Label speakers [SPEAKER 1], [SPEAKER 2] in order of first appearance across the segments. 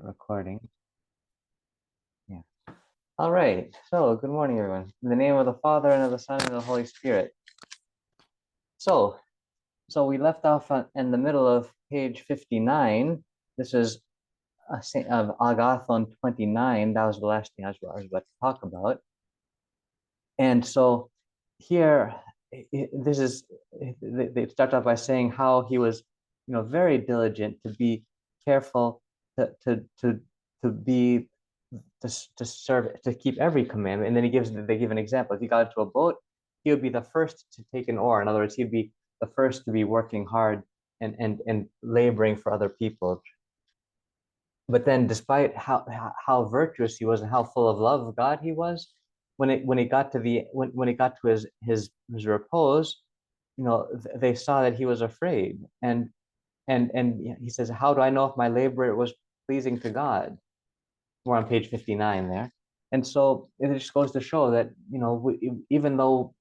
[SPEAKER 1] Recording. Yeah. All right. So, good morning, everyone. In the name of the Father and of the Son and of the Holy Spirit. So, we left off in the middle of page 59. This is of Agathon 29. That was the last thing I was about to talk about. And so, here, they start off by saying how he was, very diligent to be careful to be to serve, to keep every commandment. And then they give an example. If he got into a boat, he would be the first to take an oar. In other words, he'd be the first to be working hard and laboring for other people. But then, despite how virtuous he was and how full of love of God he was, when it got to when it got to his repose, they saw that he was afraid, and he says, "How do I know if my labor was pleasing to God?" We're on page 59 there. And so it just goes to show that, even though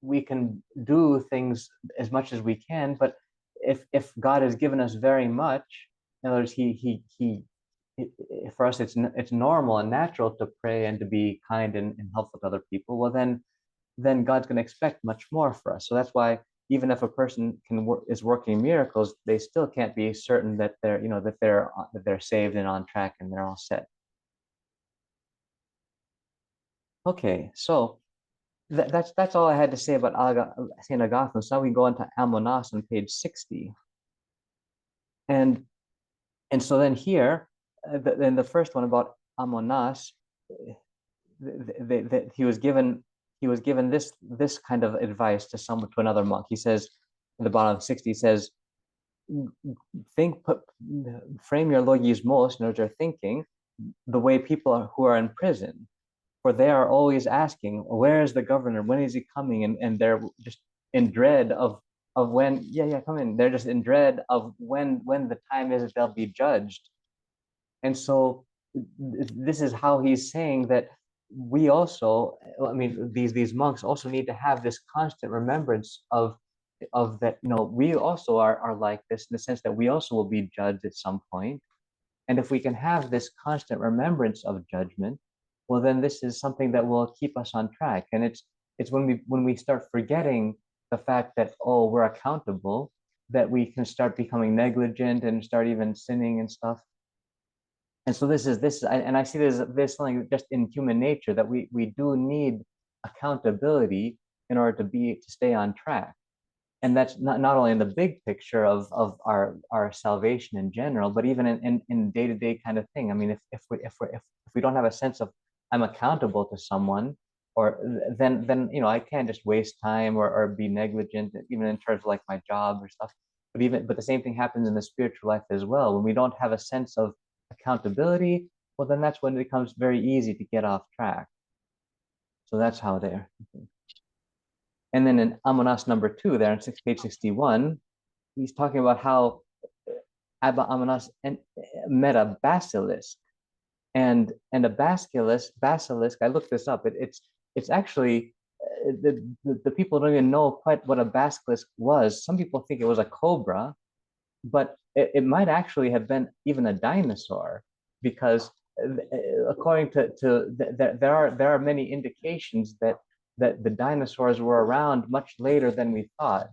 [SPEAKER 1] we can do things as much as we can, but if God has given us very much, in other words, for us, it's normal and natural to pray and to be kind and helpful to other people. Well, then God's going to expect much more for us. So that's why even if a person is working miracles, they still can't be certain that they're saved and on track and they're all set. Okay, so that's all I had to say about Saint Agathon. So now we go into Amonas on page 60, and so then here, then the first one about Amonas, he was given this kind of advice to another monk. He says at the bottom of 60, he says, frame your logismos, in other words, thinking the way people who are in prison. For they are always asking, where is the governor? When is he coming? And they're just in dread of when, come in. They're just in dread of when the time is that they'll be judged. And so this is how he's saying that we also, these monks also need to have this constant remembrance of that, we also are like this, in the sense that we also will be judged at some point. And if we can have this constant remembrance of judgment, well, then this is something that will keep us on track. And it's when we start forgetting the fact that, oh, we're accountable, that we can start becoming negligent and start even sinning and stuff. And so and I see there's something just in human nature that we do need accountability in order to stay on track. And that's not only in the big picture of our salvation in general, but even in day-to-day kind of thing. I mean, if we don't have a sense of I'm accountable to someone, or then I can't just waste time or be negligent, even in terms of like my job or stuff. But the same thing happens in the spiritual life as well. When we don't have a sense of accountability, well, then that's when it becomes very easy to get off track. So that's how there. And then in Amonas number 2, there on page 61, he's talking about how Abba Amonas met a basilisk, and a basilisk. I looked this up. It's actually the people don't even know quite what a basilisk was. Some people think it was a cobra, but it might actually have been even a dinosaur, because according there are many indications that the dinosaurs were around much later than we thought.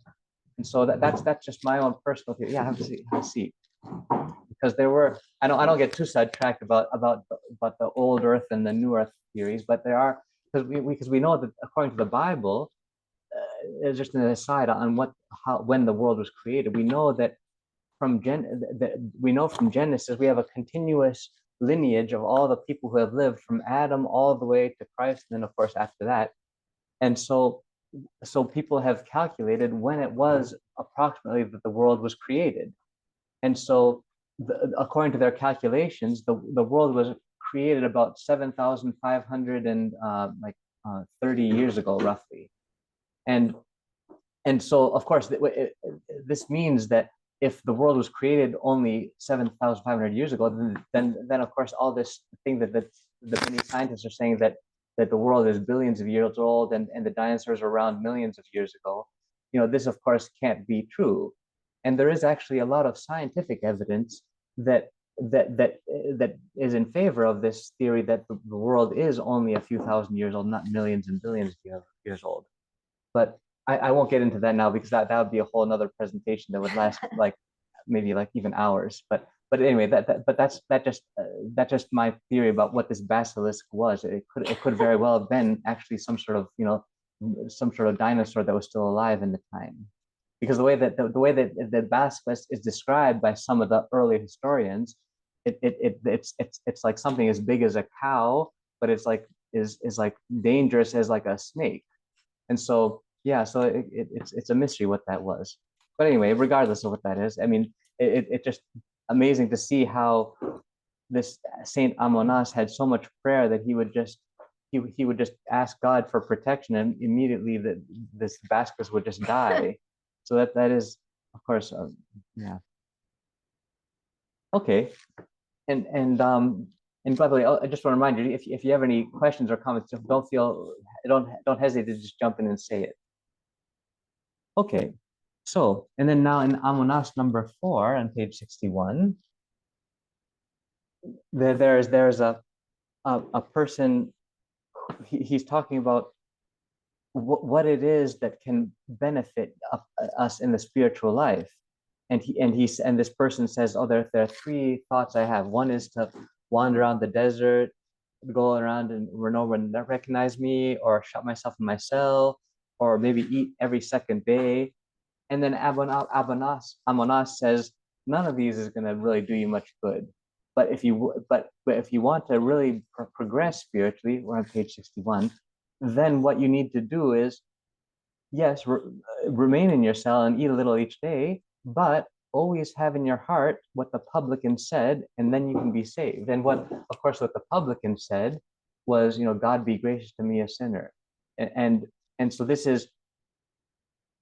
[SPEAKER 1] And so that's just my own personal theory. Yeah, have a seat. Because there were, I don't get too sidetracked about the old Earth and the new Earth theories, but there are, because we know that according to the Bible, just an aside on when the world was created, we know that from Genesis we have a continuous lineage of all the people who have lived from Adam all the way to Christ, and then of course after that. And so people have calculated when it was approximately that the world was created. And so according to their calculations, the world was created about 7,500 and 30 years ago, roughly. And so, of course, this means that if the world was created only 7,500 years ago, then of course all this thing that many scientists are saying that the world is billions of years old and the dinosaurs are around millions of years ago, this of course can't be true. And there is actually a lot of scientific evidence that that is in favor of this theory that the world is only a few thousand years old, not millions and billions of years old. But I won't get into that now because that would be a whole another presentation that would last like maybe like even hours. But anyway, that's just my theory about what this basilisk was. It could very well have been actually some sort of some sort of dinosaur that was still alive in the time, because the way that the basilisk is described by some of the early historians, it's like something as big as a cow, but it's like is like dangerous as like a snake. And so, yeah, so it's a mystery what that was. But anyway, regardless of what that is, I mean, it just amazing to see how this Saint Amonas had so much prayer that he would just ask God for protection, and immediately this basilisk would just die. So that is, of course, yeah. Okay, and by the way, I just want to remind you, if you have any questions or comments, don't hesitate to just jump in and say it. Okay, so and then now in Amonas number 4 on page 61, there's a person, he's talking about what it is that can benefit us in the spiritual life. And this person says, oh, there are 3 thoughts I have. One is to wander around the desert, go around and where no one recognize me, or shut myself in my cell, or maybe eat every second day. And then Amonas says, none of these is going to really do you much good. But if you want to really progress spiritually, we're on page 61, then what you need to do is, yes, remain in your cell and eat a little each day, but always have in your heart what the publican said, and then you can be saved. And of course, what the publican said was, God be gracious to me, a sinner. And so this is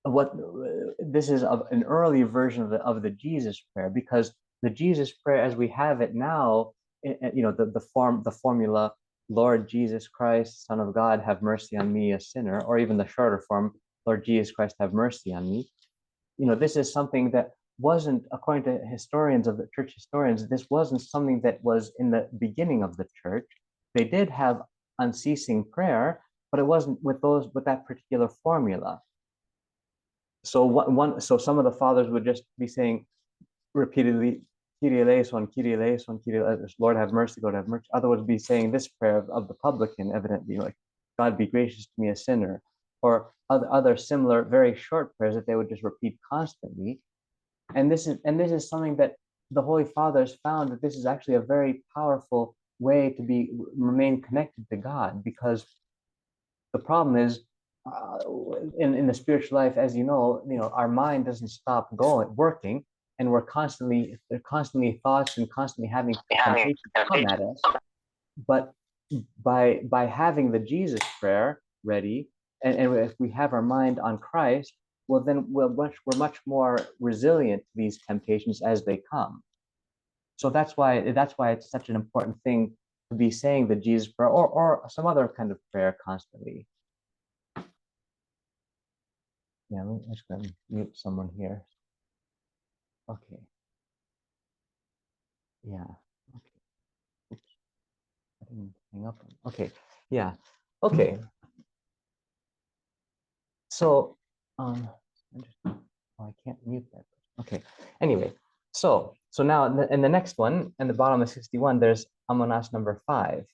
[SPEAKER 1] an early version of the Jesus prayer, because the Jesus prayer as we have it now, the formula, Lord Jesus Christ, Son of God, have mercy on me, a sinner, or even the shorter form, Lord Jesus Christ, have mercy on me. This is something that wasn't, according to historians of the church historians, this wasn't something that was in the beginning of the church. They did have unceasing prayer, but it wasn't with that particular formula. So some of the fathers would just be saying repeatedly, Kyrie eleison, Kyrie eleison, Kyrie eleison, Lord have mercy, Lord have mercy. Others would be saying this prayer of the publican, evidently, like, God be gracious to me, a sinner, or other similar, very short prayers that they would just repeat constantly. And this is something that the Holy Fathers found, that this is actually a very powerful way to remain connected to God, because the problem is, in the spiritual life, as our mind doesn't stop working, and there are constantly thoughts and constantly having temptations come at us. But by having the Jesus prayer ready, and if we have our mind on Christ, well, then we're much more resilient to these temptations as they come. So that's why it's such an important thing to be saying the Jesus prayer, or some other kind of prayer constantly. Yeah, I'm just going to mute someone here. Okay. Yeah. Okay. Oops. I didn't hang up. Okay. Yeah. Okay. So, I can't mute that. Okay. Anyway, so now in the next one, in the bottom of 61, there's Amonas number 5.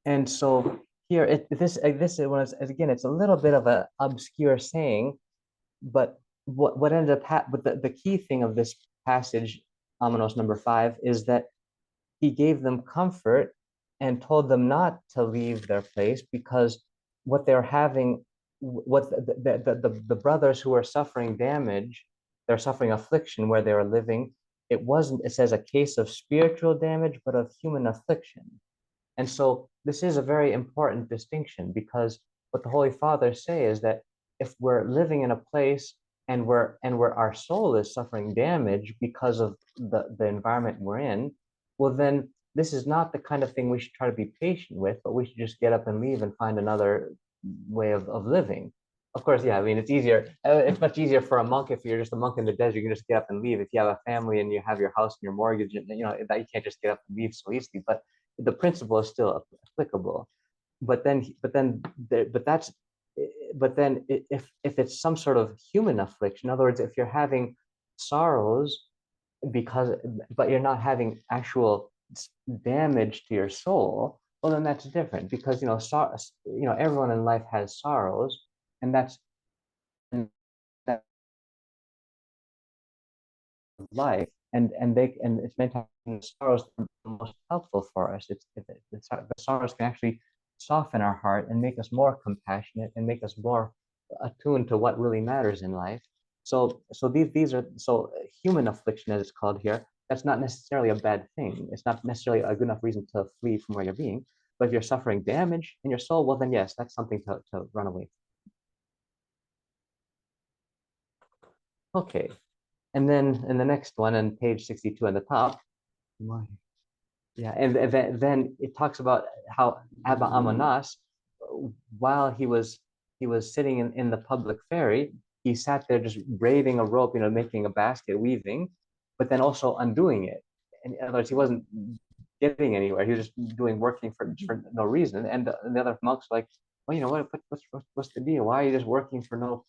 [SPEAKER 1] And so here, this was, again, it's a little bit of an obscure saying, but what ended up but the key thing of this passage, Amonas number 5, is that he gave them comfort and told them not to leave their place, because what they're having, what the brothers who are suffering damage, they're suffering affliction where they are living. It says a case of spiritual damage, but of human affliction. And so this is a very important distinction, because what the Holy Fathers say is that if we're living in a place and where our soul is suffering damage because of the environment we're in, well, then this is not the kind of thing we should try to be patient with, but we should just get up and leave and find another way of living. of course, yeah. I mean, it's easier. It's much easier for a monk if you're just a monk in the desert. You can just get up and leave. If you have a family and you have your house and your mortgage, that you can't just get up and leave so easily. But the principle is still applicable. But that's but then if it's some sort of human affliction, in other words, if you're having sorrows because but you're not having actual damage to your soul, well then that's different because everyone in life has sorrows, and that's life, and it's meant to have sorrows that are most helpful for us. The sorrows can actually soften our heart and make us more compassionate and make us more attuned to what really matters in life. So these are human affliction, as it's called here. That's not necessarily a bad thing. It's not necessarily a good enough reason to flee from where you're being. But if you're suffering damage in your soul, well then yes, that's something to run away from. Okay. And then in the next one, on page 62 at the top, yeah, and then it talks about how Abba Amanas, while he was sitting in the public ferry, he sat there just braiding a rope, making a basket, weaving, but then also undoing it. In other words, he wasn't getting anywhere. He was just working for no reason. And the other monks were like, well, what's the deal? Why are you just working for no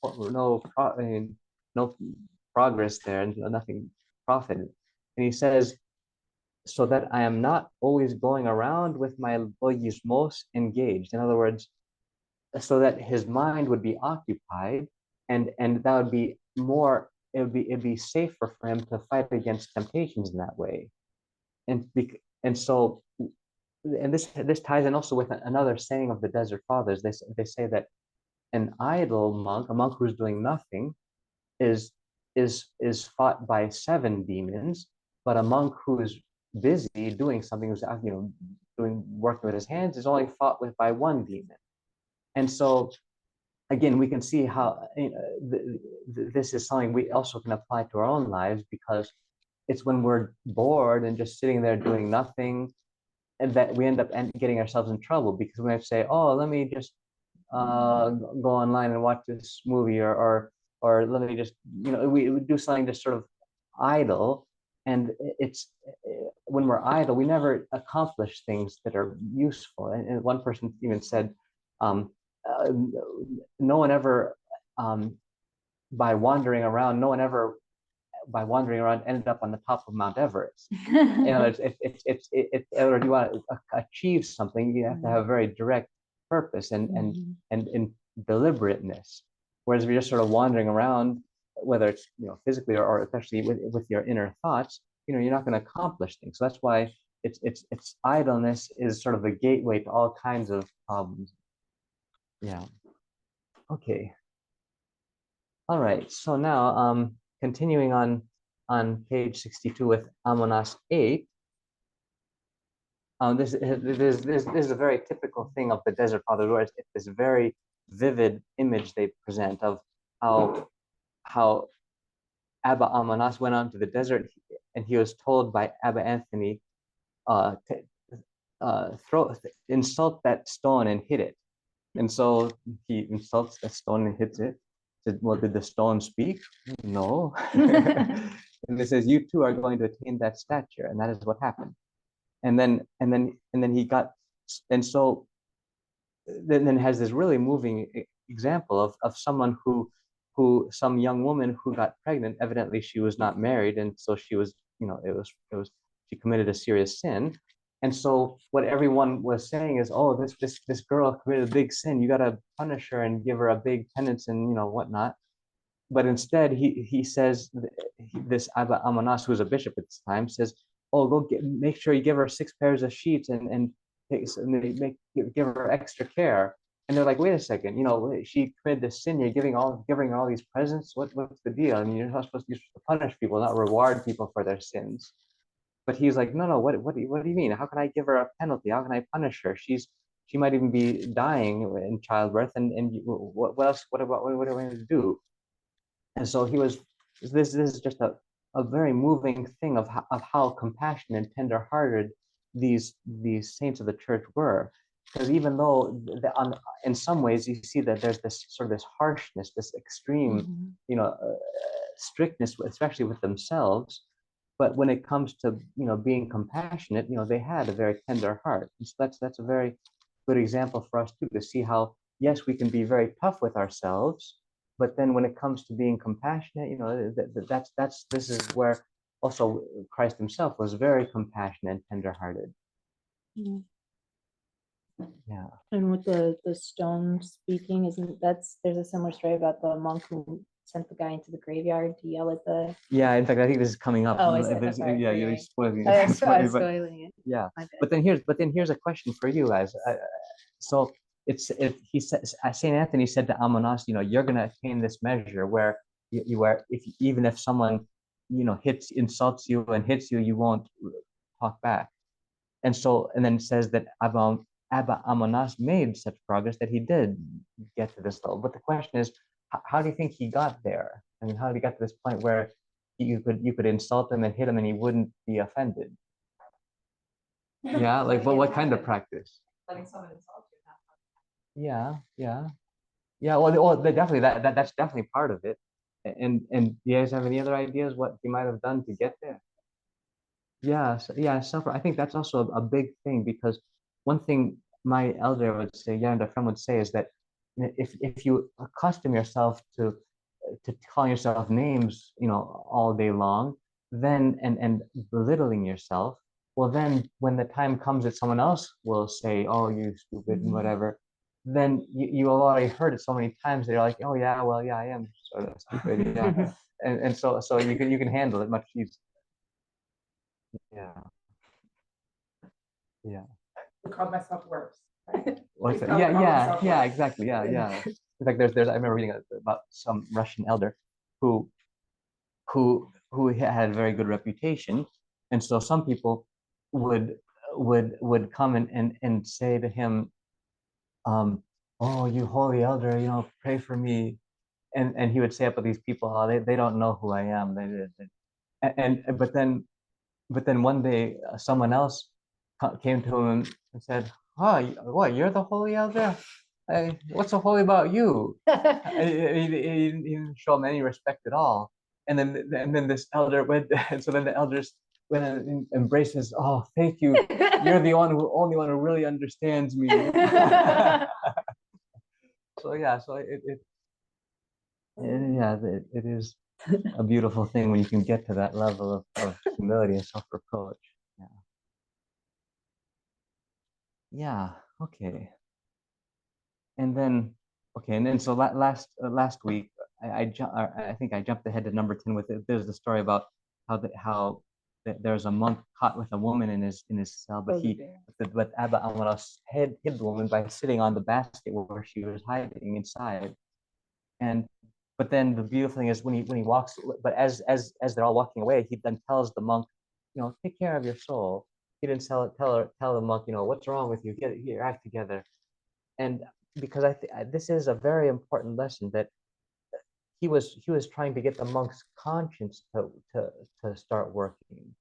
[SPEAKER 1] progress there and nothing profit? And he says, so that I am not always going around with my logismos engaged. In other words, so that his mind would be occupied, and that would be more. It'd be safer for him to fight against temptations in that way, and so and this ties in also with another saying of the Desert Fathers. They say that an idle monk, a monk who's doing nothing, is fought by 7 demons, but a monk who is busy doing something, who's doing working with his hands, is only fought with by 1 demon. And so again, we can see how this is something we also can apply to our own lives, because it's when we're bored and just sitting there doing nothing, and that we end up getting ourselves in trouble, because we have to say, oh, let me just go online and watch this movie, or let me just we do something just sort of idle, and it's when we're idle we never accomplish things that are useful. And one person even said, um, uh, no one ever by wandering around no one ever by wandering around ended up on the top of Mount Everest. Or do you want to achieve something, you have to have a very direct purpose and deliberateness. Whereas if you're just sort of wandering around, whether it's physically or especially with your inner thoughts, you're not going to accomplish things. So that's why it's idleness is sort of a gateway to all kinds of problems. Yeah. Okay. All right. So now continuing on page 62 with Amonas 8. This is a very typical thing of the Desert Fathers, where it's this very vivid image they present of how Abba Amonas went on to the desert, and he was told by Abba Anthony to insult that stone and hit it. And so he insults that stone and hits it. Said, well, did the stone speak? No. And it says, you too are going to attain that stature, and that is what happened. And then he got, and so then has this really moving example of someone who some young woman who got pregnant. Evidently she was not married, and so she was, it was she committed a serious sin. And so what everyone was saying is, oh, this girl committed a big sin, you got to punish her and give her a big penance and whatnot. But instead he says, this Abba Amanas, who was a bishop at this time, says, oh, make sure you give her 6 pairs of sheets and give her extra care. And they're like, wait a second, she committed this sin, you're giving her all these presents. What's the deal? I mean, you're supposed to punish people, not reward people for their sins. But he's like, no, what do you mean? How can I give her a penalty? How can I punish her? She might even be dying in childbirth, and what else? What are we going to do? And so he was. This is just a very moving thing of how compassionate and tender-hearted these saints of the church were. because even though in some ways you see that there's this sort of this harshness, this extreme, strictness, especially with themselves, but when it comes to being compassionate, they had a very tender heart. And so that's a very good example for us too, to see how yes, we can be very tough with ourselves, but then when it comes to being compassionate, this is where also Christ himself was very compassionate and tender-hearted.
[SPEAKER 2] Mm.
[SPEAKER 1] Yeah.
[SPEAKER 2] And with the stone speaking, there's a similar story about the monk who sent the guy into the graveyard to yell at the.
[SPEAKER 1] Yeah, in fact, I think this is coming up.
[SPEAKER 2] Oh, is it? Sorry,
[SPEAKER 1] yeah, you're spoiling it.
[SPEAKER 2] I'm
[SPEAKER 1] But
[SPEAKER 2] spoiling it.
[SPEAKER 1] yeah,
[SPEAKER 2] My bad.
[SPEAKER 1] but then here's a question for you guys. So he says, Saint Anthony said to Amonas, you're going to attain this measure where you are, even if someone insults you and hits you, you won't talk back. And then it says that Abba Amonas made such progress that he did get to this level. But the question is, how do you think he got there? I mean, how did he get to this point where you could insult him and hit him and he wouldn't be offended? Yeah, like what kind of practice?
[SPEAKER 3] Letting someone insult you.
[SPEAKER 1] Yeah. Well, definitely that's definitely part of it. And do you guys have any other ideas what he might have done to get there? Yeah, suffer. I think that's also a big thing, because one thing my elder would say, Yaranda friend would say, is that if you accustom yourself to calling yourself names, all day long, then and belittling yourself, well, then when the time comes that someone else will say, "Oh, you stupid," and whatever, then you have already heard it so many times that you're like, "Oh yeah, well, yeah, I am sort of stupid," yeah, and so you can handle it much easier. Yeah. Yeah.
[SPEAKER 3] I called myself worse.
[SPEAKER 1] What's that? Yeah, exactly. Yeah. In fact, I remember reading about some Russian elder who had a very good reputation, and so some people would come and say to him, "Oh, you holy elder, pray for me," and he would say up with these people, "Oh, they don't know who I am." But then one day someone else came to him and said, "Oh, what? You're the holy elder? What's so holy about you?" He didn't show him any respect at all. And then this elder went, and so then the elders went and embraces. "Oh, thank you. You're the only one who really understands me." So yeah, it is a beautiful thing when you can get to that level of humility and self-reproach. Yeah. Okay. And then, so last week, I think I jumped ahead to number 10 with it. There's the story about how there's a monk caught with a woman in his cell, but Abba Amaras hid the woman by sitting on the basket where she was hiding inside. And but then the beautiful thing is when he walks, but as they're all walking away, he then tells the monk, take care of your soul. He didn't tell the monk, what's wrong with you? Get your act together. And because this is a very important lesson, that he was trying to get the monk's conscience to start working.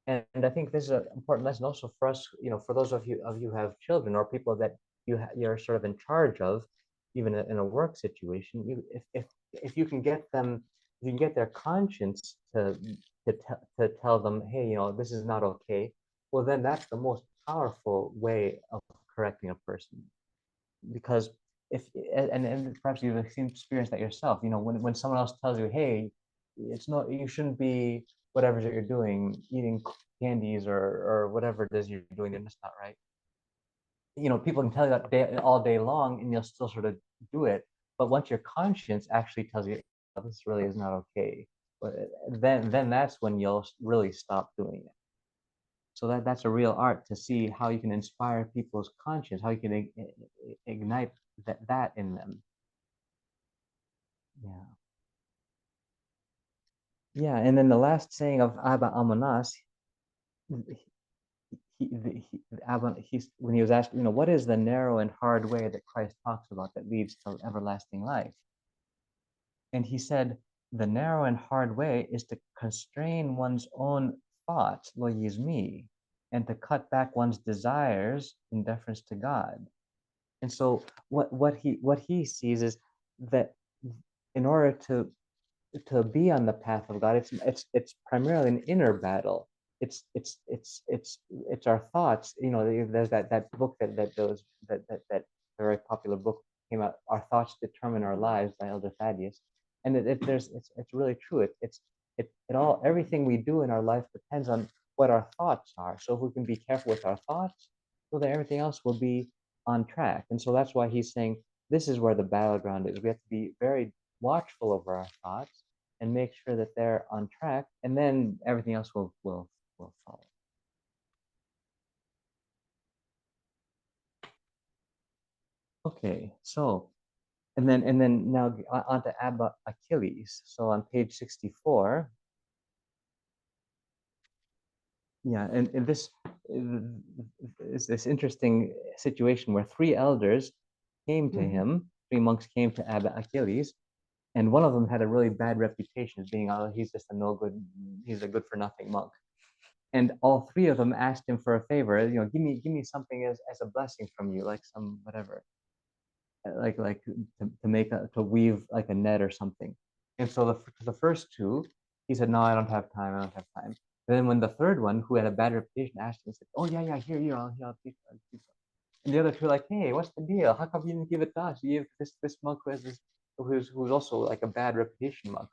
[SPEAKER 1] And I think this is an important lesson also for us, for those of you who have children or people that you're sort of in charge of, even in a work situation. If you can get them, you can get their conscience to tell them, hey, this is not okay. Well, then that's the most powerful way of correcting a person, because and perhaps you've experienced that yourself. When someone else tells you, hey, you shouldn't be whatever you're doing, eating candies or whatever it is you're doing, and it's not right. People can tell you that all day long, and you'll still sort of do it. But once your conscience actually tells you, oh, this really is not okay, but then that's when you'll really stop doing it. So that's a real art, to see how you can inspire people's conscience, how you can ignite that in them. Yeah. And then the last saying of Abba Amanas, when he was asked, what is the narrow and hard way that Christ talks about that leads to everlasting life? And he said, the narrow and hard way is to constrain one's own thoughts, lo yizmi, and to cut back one's desires in deference to God. And so what he sees is that in order to be on the path of God, it's primarily an inner battle. It's our thoughts. You know, there's that book that very popular book came out. Our thoughts determine our lives by Elder Thaddeus, and it's really true. It all everything we do in our life depends on what our thoughts are. So if we can be careful with our thoughts, well, then everything else will be on track. And so that's why he's saying this is where the battleground is. We have to be very watchful over our thoughts and make sure that they're on track, and then everything else will follow. Okay, so and then now on to Abba Achilles. So on page 64, yeah, and this is this interesting situation where three elders came to him, three monks came to Abba Achilles, and one of them had a really bad reputation as being, oh, he's just a no good, he's a good for nothing monk. And all three of them asked him for a favor, you know, give me something as a blessing from you, like some whatever, like to make to weave like a net or something. And so the first two, he said, no, I don't have time, I don't have time. Then when the third one, who had a bad reputation, asked him, said, oh yeah, here, I'll teach you. And the other two were like, hey, what's the deal? How come you didn't give it to us? You gave this monk who has this, who's also like a bad reputation monk,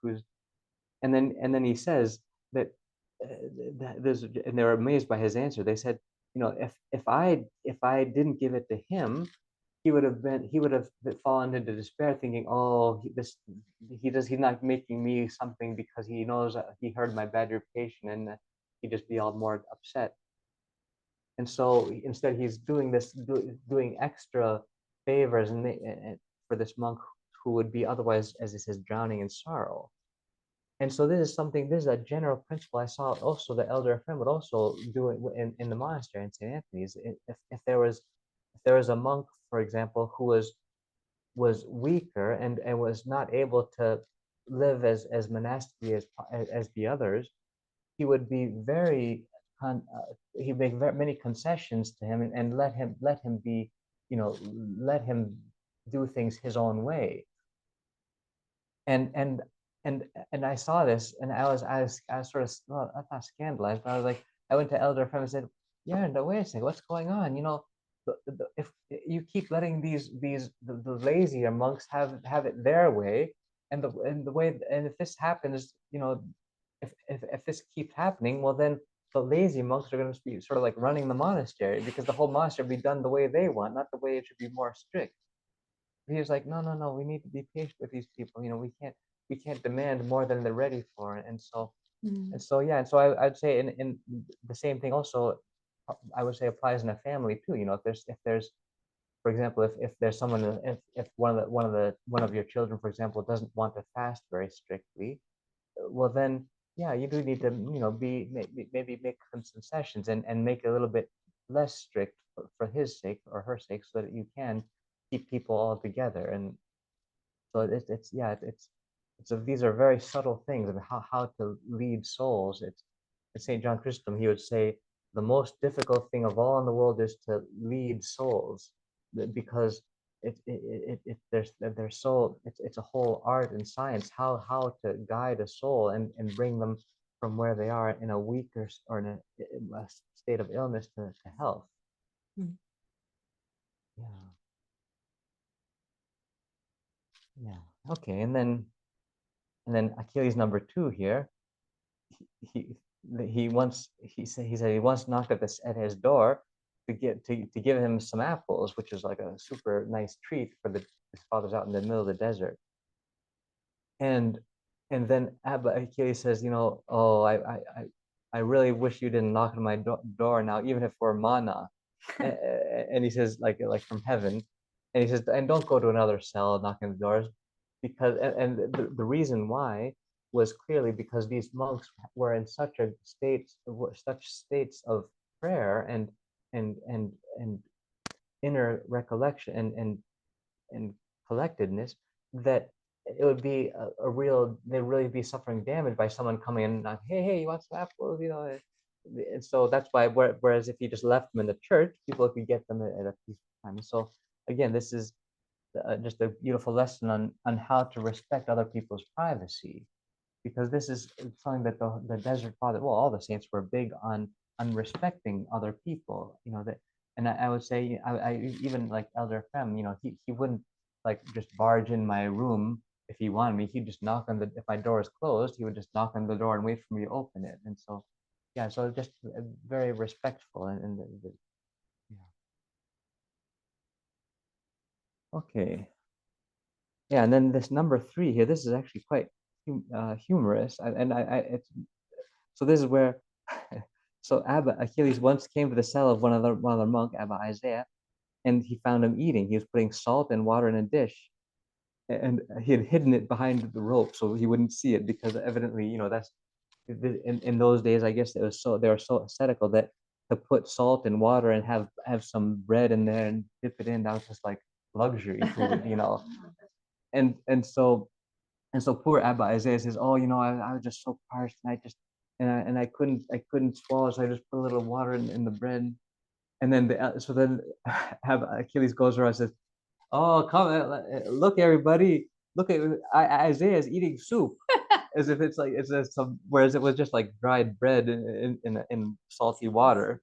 [SPEAKER 1] and then he says that, there's, and they were amazed by his answer. They said, you know, if I didn't give it to him, he would have fallen into despair, thinking, oh, he's not making me something because he knows he heard my bad reputation, and he'd just be all more upset. And so instead, he's doing extra favors and for this monk who would be otherwise, as he says, drowning in sorrow. And so this is a general principle I saw also the elder Ephraim would also do it in the monastery in St. Anthony's. If there was a monk, for example, who was weaker and was not able to live as monastically as the others, he would be very he'd make many concessions to him and let him be, you know, let him do things his own way. And and I saw this, and I was sort of, well, I'm not scandalized, but I was like, I went to Elder Friend and said, yeah, no, wait a second, what's going on? You know, if you keep letting the lazier monks have it their way, and the way, and if this happens, you know, if this keeps happening, well then the lazy monks are going to be sort of like running the monastery, because the whole monastery will be done the way they want, not the way it should be more strict. He was like, no, we need to be patient with these people. You know, we can't demand more than they're ready for. And so yeah, and so I'd say in the same thing also, I would say applies in a family too. You know, if there's for example, if there's someone, if one of your children, for example, doesn't want to fast very strictly, well then, yeah, you do need to, you know, maybe make some concessions and make it a little bit less strict for his sake or her sake, so that you can keep people all together. And so these are very subtle things of how to lead souls. It's St. John Chrysostom, he would say the most difficult thing of all in the world is to lead souls, because there's so it's a whole art and science how to guide a soul and bring them from where they are in a weaker or in a state of illness to health. Yeah. Yeah. Okay. And then Achilles number 2 here. He said he once knocked at his door to give him some apples, which is like a super nice treat for his father's out in the middle of the desert. And then Abba Achilles says, you know, oh, I really wish you didn't knock on my door now, even if we're mana. And he says, like from heaven. And he says, and don't go to another cell knocking the doors, because the reason why was clearly because these monks were in such states of prayer and inner recollection and collectedness, that it would be they'd really be suffering damage by someone coming in and not, hey, you want some apples, you know, and so that's why, whereas if you just left them in the church, people could get them at a peaceful time. So again, this is just a beautiful lesson on how to respect other people's privacy, because this is something that the Desert Father, well, all the saints were big on respecting other people, that. And I would say, I even like Elder Fem, he wouldn't like just barge in my room if he wanted me. He'd just knock on the, if my door is closed, he would just knock on the door and wait for me to open it. And so, yeah, so just very respectful, and yeah. Okay. Yeah, and then this number 3 here, this is actually quite humorous, and it's, so this is where, so Abba Achilles once came to the cell of one other monk, Abba Isaiah, and he found him eating. He was putting salt and water in a dish, and he had hidden it behind the rope so he wouldn't see it, because evidently, that's in those days, I guess they were so ascetical that to put salt and water and have some bread in there and dip it in, that was just like luxury food. And so poor Abba Isaiah says, "Oh, I was just so parched, and I couldn't swallow, so I just put a little water in the bread." And then then Abba Achilles goes around and says, "Oh, come, look, everybody, look at Isaiah is eating soup," as if it's like whereas it was just like dried bread in salty water.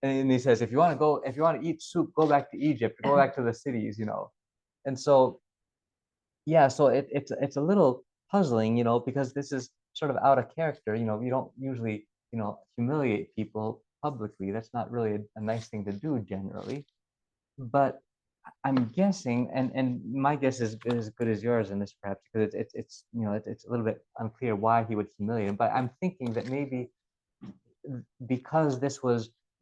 [SPEAKER 1] And he says, if you want to eat soup, go back to Egypt, go back to the cities. And so, yeah, so it's a little puzzling, because this is sort of out of character. You don't usually, humiliate people publicly. That's not really a nice thing to do generally. But I'm guessing, and my guess is as good as yours in this, perhaps, because it's a little bit unclear why he would humiliate him. But I'm thinking that maybe because this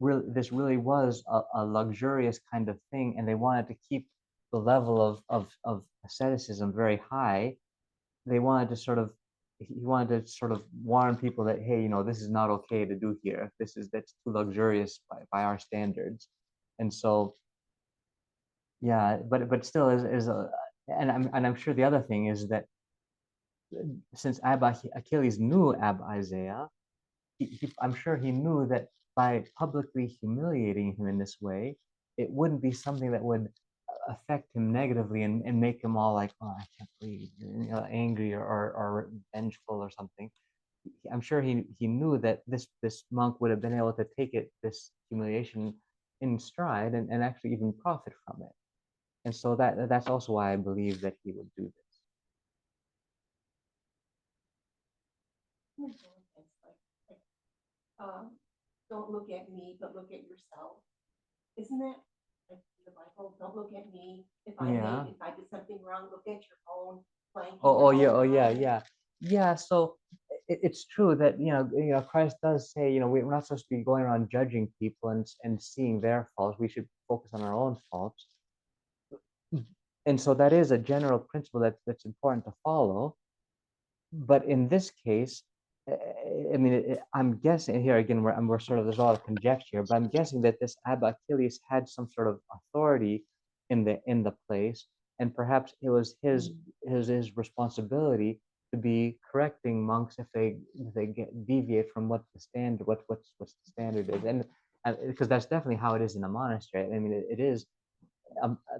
[SPEAKER 1] really was a luxurious kind of thing, and they wanted to keep the level of asceticism very high. They wanted to sort of He wanted to sort of warn people that, hey, this is not okay to do here. That's too luxurious by our standards. And so, yeah, but still is a, and I'm sure the other thing is that since Achilles knew Isaiah, I'm sure he knew that by publicly humiliating him in this way, it wouldn't be something that would affect him negatively and make him all like, oh, I can't believe, angry or vengeful or something. I'm sure he knew that this monk would have been able to take this humiliation in stride and actually even profit from it. And so that's also why I believe that he would do this.
[SPEAKER 3] Don't look at me, but look at yourself. Isn't that like the Bible? Don't look at me. If
[SPEAKER 1] Yeah.
[SPEAKER 3] I did something wrong, look at your own plank.
[SPEAKER 1] Oh yeah. Yeah, so it's true that Christ does say, we're not supposed to be going around judging people and seeing their faults. We should focus on our own faults. And so that is a general principle that's important to follow. But in this case, I mean, I'm guessing here again, we're sort of, there's a lot of conjecture, but I'm guessing that this Abba Achilles had some sort of authority in the place, and perhaps it was his responsibility to be correcting monks if they deviate from what the standard, what's the standard is, and because that's definitely how it is in a monastery. I mean, it is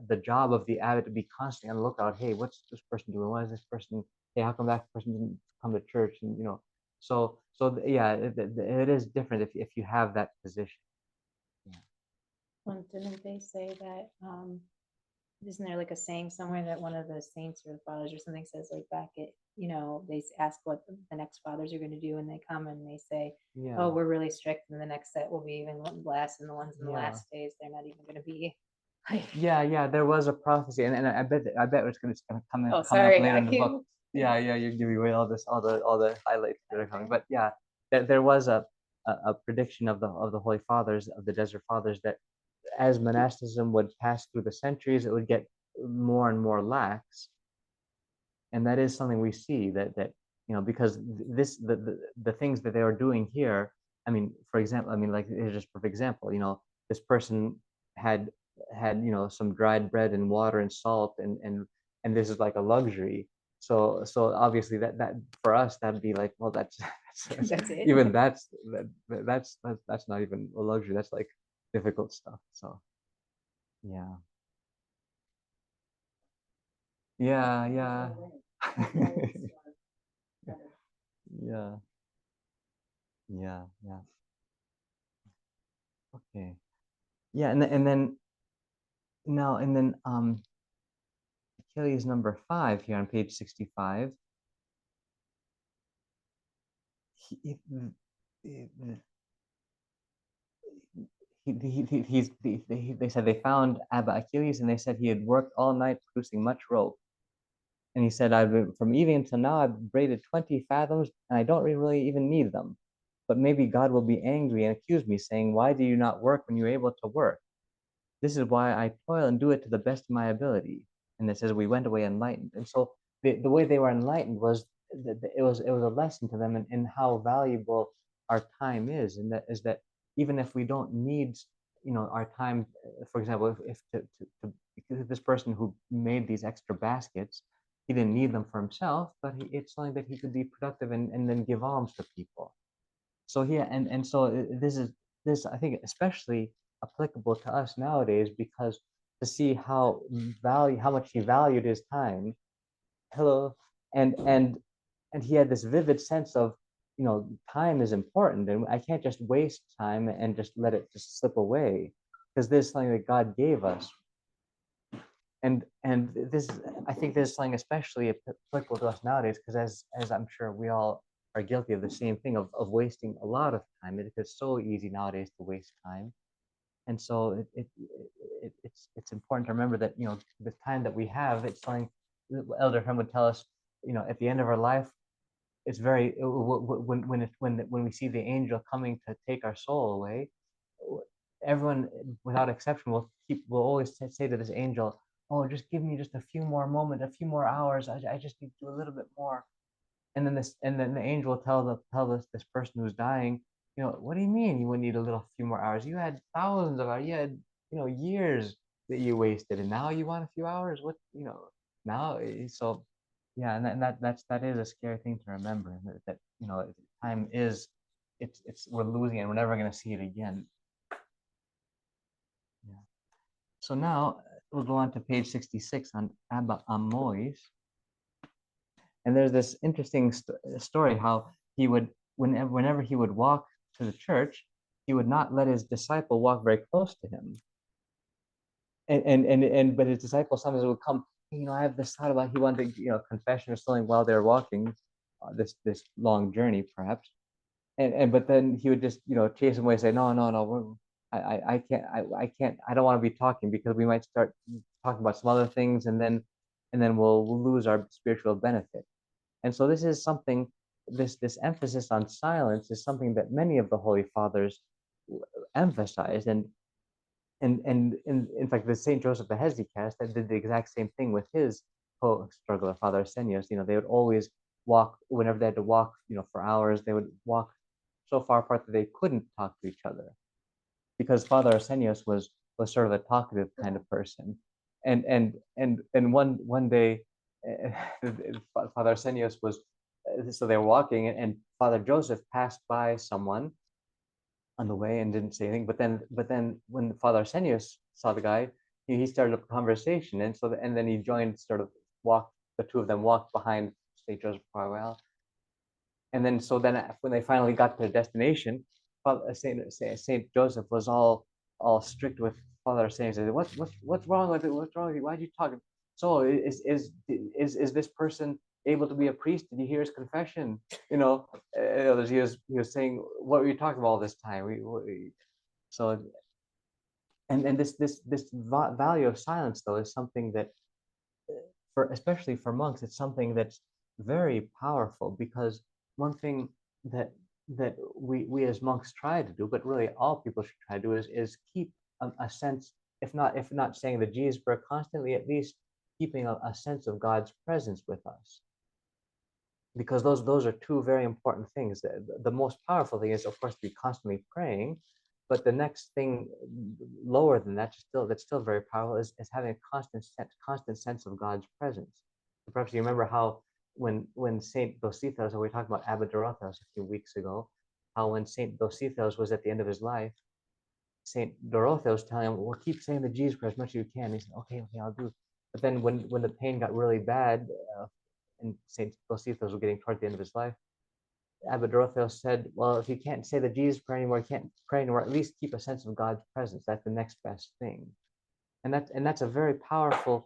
[SPEAKER 1] the job of the abbot to be constantly on the lookout. Hey, what's this person doing? Why is this person? Hey, how come that person didn't come to church? And yeah, it is different if you have that position. Yeah.
[SPEAKER 2] Well, didn't they say that, isn't there like a saying somewhere that one of the saints or the fathers or something says like back at, they ask what the next fathers are going to do, and they come and they say,
[SPEAKER 1] Yeah.
[SPEAKER 2] oh, we're really strict, and the next set will be even less, and the ones in the
[SPEAKER 1] Yeah.
[SPEAKER 2] last days, they're not even going to be like,
[SPEAKER 1] Yeah, there was a prophecy, and I bet it's gonna come
[SPEAKER 2] oh,
[SPEAKER 1] up
[SPEAKER 2] sorry,
[SPEAKER 1] later
[SPEAKER 2] I
[SPEAKER 1] in the book.
[SPEAKER 2] can't.
[SPEAKER 1] Yeah, you're giving away all the highlights that are coming. But yeah, there was a prediction of the Holy Fathers, of the Desert Fathers, that as monasticism would pass through the centuries, it would get more and more lax. And that is something we see that because the things that they were doing here. I mean, for example, like, here's just a perfect example. This person had some dried bread and water and salt, and this is like a luxury. So obviously that for us, that'd be like, well, that's
[SPEAKER 2] That's it.
[SPEAKER 1] Even that's not even a luxury. That's like difficult stuff. So yeah. Yeah, yeah. Yeah, yeah, yeah. Okay. Yeah, and then now and then Achilles number 5 here on page 65. He, they said they found Abba Achilles and they said he had worked all night producing much rope. And he said, I've been from evening until now, I've braided 20 fathoms and I don't really even need them. But maybe God will be angry and accuse me, saying, why do you not work when you're able to work? This is why I toil and do it to the best of my ability. And it says, we went away enlightened. And so the way they were enlightened was that it was a lesson to them in how valuable our time is. And that is that even if we don't need, our time, for example, if this person who made these extra baskets, he didn't need them for himself, but it's something that he could be productive and then give alms to people. So yeah, and so this I think especially applicable to us nowadays because to see how much he valued his time. Hello, and he had this vivid sense of time is important and I can't just waste time and just let it just slip away because this is something that God gave us. And this I think this is something especially applicable to us nowadays because as I'm sure we all are guilty of the same thing of wasting a lot of time. It's so easy nowadays to waste time, and so it's important to remember that the time that we have, it's something Elder Hem would tell us, at the end of our life, it's very when we see the angel coming to take our soul away, everyone without exception will always say to this angel, oh, just give me just a few more moments, a few more hours. I just need to do a little bit more. And then the angel will tell this person who's dying, what do you mean you would need a little few more hours? You had thousands of hours, you had years that you wasted, and now you want a few hours? What now? So yeah, that is a scary thing to remember, that time is it's we're losing it and we're never going to see it again. Yeah. So now we'll go on to page 66 on Abba Amois. And there's this interesting story how he would, whenever he would walk to the church, he would not let his disciple walk very close to him. But his disciple sometimes would come, I have this thought about he wanted, confession or something while they're walking this long journey, perhaps. But then he would just, chase him away and say, no, I can't, I don't want to be talking because we might start talking about some other things and then we'll lose our spiritual benefit. And so this is something, this emphasis on silence is something that many of the Holy Fathers emphasized. And in fact, the St. Joseph the Hesychast that did the exact same thing with his co-struggler, Father Arsenios. They would always walk, whenever they had to walk, for hours, they would walk so far apart that they couldn't talk to each other, because Father Arsenios was sort of a talkative kind of person, and one day, Father Arsenios was so they were walking, and Father Joseph passed by someone on the way and didn't say anything. But then when Father Arsenios saw the guy, he started a conversation, and and then he joined, sort of walked. The two of them walked behind St. Joseph for a while, and then when they finally got to their destination, Saint Joseph was all strict with Father Arsenios. He said, what's wrong with it? What's wrong with you? Why did you talk? So is this person able to be a priest? Did you hear his confession? He was saying, what were you talking about all this time? So and this value of silence, though, is something that especially for monks, it's something that's very powerful, because one thing that we as monks try to do, but really all people should try to do, is keep a sense, if not saying the Jesus prayer constantly, at least keeping a sense of God's presence with us, because those are two very important things. The most powerful thing is, of course, to be constantly praying, but the next thing lower than that, that's still very powerful, is having a constant sense of God's presence. Perhaps you remember how when Saint Dositheos, and we talked about Abbot Dorotheos a few weeks ago, how when Saint Dositheos was at the end of his life, Saint Dorotheos telling him, "Well, keep saying the Jesus prayer as much as you can." He said, "Okay, okay, I'll do." But then when the pain got really bad, and Saint Dositheos was getting toward the end of his life, Abbot Dorotheos said, "Well, if you can't say the Jesus prayer anymore, you can't pray anymore. At least keep a sense of God's presence. That's the next best thing." And that's a very powerful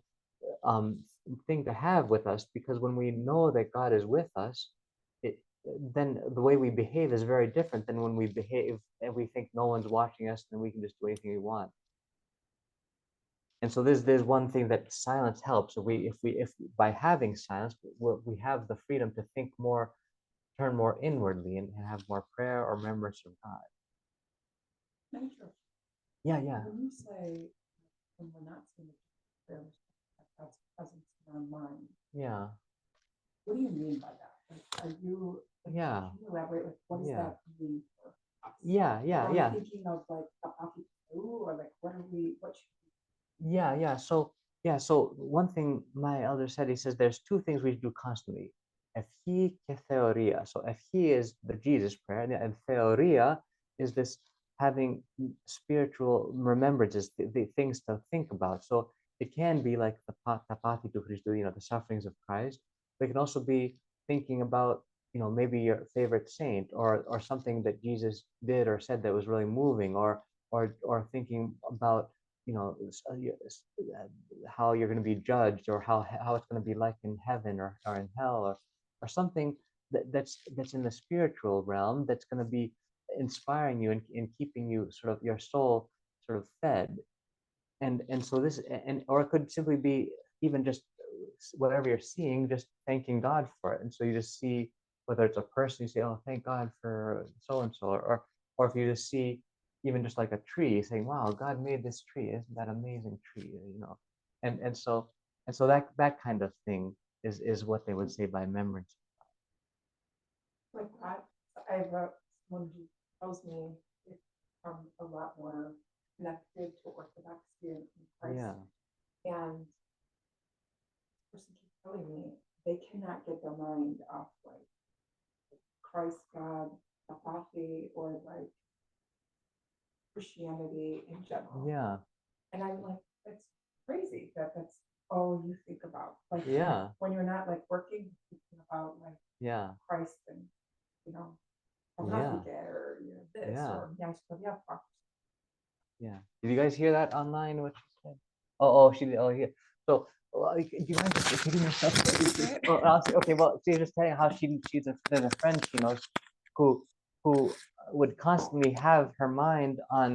[SPEAKER 1] thing to have with us, because when we know that God is with us, it, then the way we behave is very different than when we behave and we think no one's watching us and we can just do anything we want. And so there's one thing that silence helps. If by having silence, we have the freedom to think more, turn more inwardly, and have more prayer or remembrance of God. Yeah, yeah.
[SPEAKER 4] When you say when we're not seeing the prayers, God's presence in our mind,
[SPEAKER 1] Yeah.
[SPEAKER 4] what do you mean by that? Like, are you? Like,
[SPEAKER 1] Yeah.
[SPEAKER 4] Can you elaborate? Like, what does
[SPEAKER 1] Yeah.
[SPEAKER 4] that mean for us?
[SPEAKER 1] Yeah,
[SPEAKER 4] Are we
[SPEAKER 1] yeah.
[SPEAKER 4] thinking of like Apathy or like what are we? What should
[SPEAKER 1] Yeah. So one thing my elder said, he says there's two things we do constantly. Ευχή και theoria. So ευχή is the Jesus prayer, and theoria is this having spiritual remembrances, the things to think about. So it can be like the tapati to Christu, the sufferings of Christ. But it can also be thinking about, maybe your favorite saint, or something that Jesus did or said that was really moving, or thinking about how you're going to be judged, or how it's going to be like in heaven or in hell, or something that's in the spiritual realm, that's going to be inspiring you and keeping you sort of your soul sort of fed. And so this, or it could simply be even just whatever you're seeing, just thanking God for it. And so you just see, whether it's a person, you say, "Oh, thank God for so and so," or if you just see even just like a tree, saying, "Wow, God made this tree. Isn't that amazing tree?" And so that kind of thing is what they would say by remembrance.
[SPEAKER 4] like I have someone who tells me it's a lot more connected to Orthodoxy and Christ.
[SPEAKER 1] Yeah.
[SPEAKER 4] And this person keeps telling me they cannot get their mind off like Christ, God, Apathy, or like Christianity in general.
[SPEAKER 1] Yeah.
[SPEAKER 4] And I'm like, that's crazy that's all you think about. Like,
[SPEAKER 1] Yeah.
[SPEAKER 4] when you're not like working, thinking about like
[SPEAKER 1] Yeah.
[SPEAKER 4] Christ and, you know,
[SPEAKER 1] Yeah.
[SPEAKER 4] or this,
[SPEAKER 1] Yeah.
[SPEAKER 4] or
[SPEAKER 1] Yeah. Did you guys hear that online? What she said? Oh, she did. Oh, yeah. So, do you mind just repeating yourself? Okay. Well, she's just telling how there's a friend she knows who would constantly have her mind on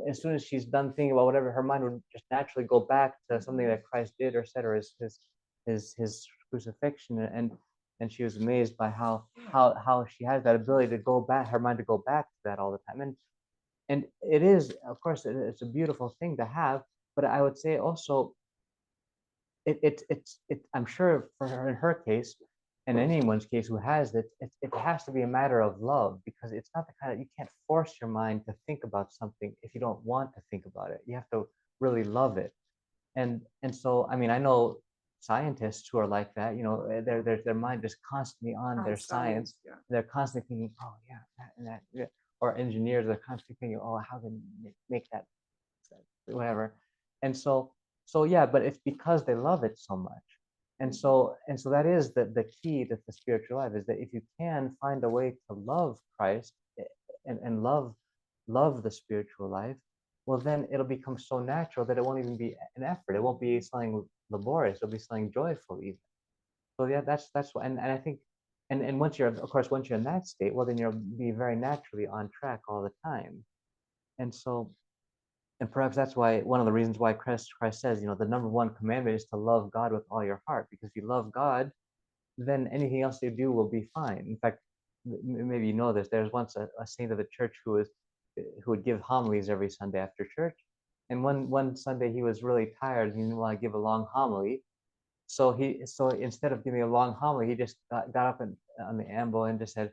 [SPEAKER 1] as soon as she's done thinking about whatever, her mind would just naturally go back to something that Christ did or said, or his crucifixion, and she was amazed by how she has that ability to go back, her mind to go back to that all the time. And it is, of course, it's a beautiful thing to have, but I would say also, I'm sure for her, in her case, and anyone's case who has it has to be a matter of love, because it's not the kind of, you can't force your mind to think about something if you don't want to think about it. You have to really love it. And so, I mean, I know scientists who are like that, their mind is constantly on their science.
[SPEAKER 4] Yeah.
[SPEAKER 1] They're constantly thinking, "Oh yeah, that and that." Yeah. Or engineers are constantly thinking, "Oh, how can make that, whatever." And so yeah, but it's because they love it so much. And so that is the key to the spiritual life, is that if you can find a way to love Christ and love the spiritual life, well, then it'll become so natural that it won't even be an effort. It won't be something laborious. It'll be something joyful even. So yeah, that's why, and I think, and once you're, of course, once you're in that state, well, then you'll be very naturally on track all the time. And so, and perhaps that's why, one of the reasons why Christ says, the number one commandment is to love God with all your heart, because if you love God, then anything else you do will be fine. In fact, maybe you know this, there's once a saint of the church who would give homilies every Sunday after church. And one Sunday he was really tired, he didn't want to give a long homily. So instead of giving a long homily, he just got up on the ambo and just said,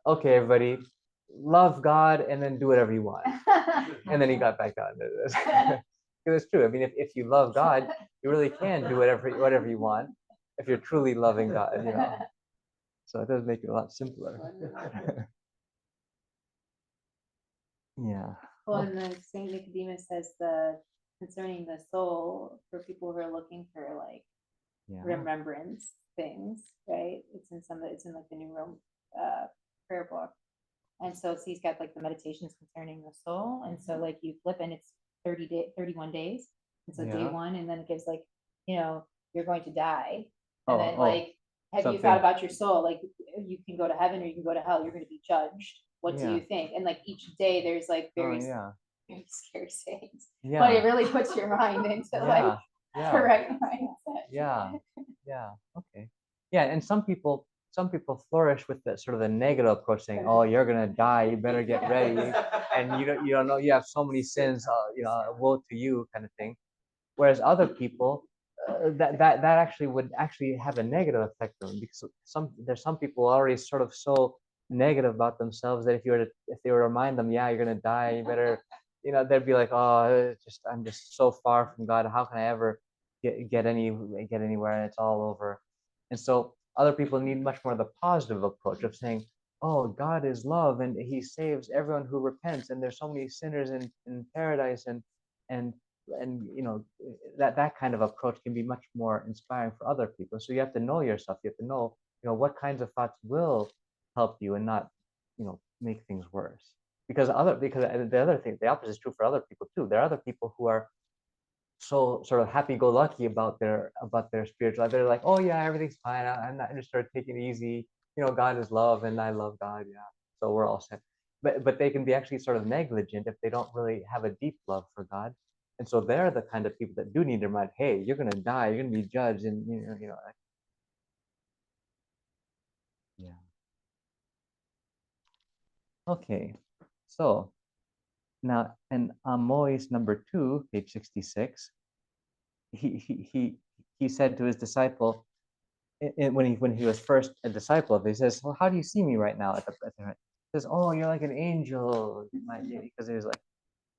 [SPEAKER 1] "Okay, everybody, love God and then do whatever you want." And then he got back on to this. It was true. I mean, if you love God, you really can do whatever you want. if you're truly loving God, So it does make it a lot simpler. Yeah.
[SPEAKER 2] Well, and the Saint Nicodemus says concerning the soul for people who are looking for like
[SPEAKER 1] Yeah.
[SPEAKER 2] remembrance things, right? It's in like the New Rome prayer book. And so he's got like the meditations concerning the soul. And so like you flip and it's 31 days. And so day
[SPEAKER 1] Yeah.
[SPEAKER 2] 1, and then it gives like, you're going to die. And
[SPEAKER 1] Oh,
[SPEAKER 2] then
[SPEAKER 1] oh,
[SPEAKER 2] like, have you
[SPEAKER 1] something.
[SPEAKER 2] thought about your soul? Like you can go to heaven or you can go to hell. You're going to be judged. What do
[SPEAKER 1] Yeah.
[SPEAKER 2] you think? And like each day there's like
[SPEAKER 1] Oh,
[SPEAKER 2] very,
[SPEAKER 1] yeah.
[SPEAKER 2] very scary sayings.
[SPEAKER 1] Yeah.
[SPEAKER 2] But it really puts your mind into
[SPEAKER 1] Yeah.
[SPEAKER 2] like the
[SPEAKER 1] Yeah.
[SPEAKER 2] right mindset.
[SPEAKER 1] Yeah. Yeah. Okay. Yeah. And some people flourish with the sort of the negative approach, saying, "Oh, you're gonna die. You better get ready." And you don't know, you have so many sins. Woe to you, kind of thing. Whereas other people, that actually would actually have a negative effect on them, because there's some people already sort of so negative about themselves that if they were to remind them, yeah, you're gonna die, you better, they'd be like, oh, I'm just so far from God. How can I ever get anywhere? And it's all over. And so other people need much more the positive approach of saying, oh, God is love and He saves everyone who repents, and there's so many sinners in paradise, and that kind of approach can be much more inspiring for other people. So you have to know yourself. You have to know what kinds of thoughts will help you and not make things worse. Because the other thing, the opposite is true for other people too. There are other people who are so sort of happy-go-lucky about their spiritual life. They're like, oh yeah, everything's fine. I'm not just start taking it easy. God is love and I love God. Yeah, so we're all set. But they can be actually sort of negligent if they don't really have a deep love for God. And so they're the kind of people that do need to remind, hey, you're gonna die, you're gonna be judged, and yeah. Okay, so now in Amois number 2, page 66, he said to his disciple, when he was first a disciple, he says, well, how do you see me right now at the he says, oh, you're like an angel, because he was like,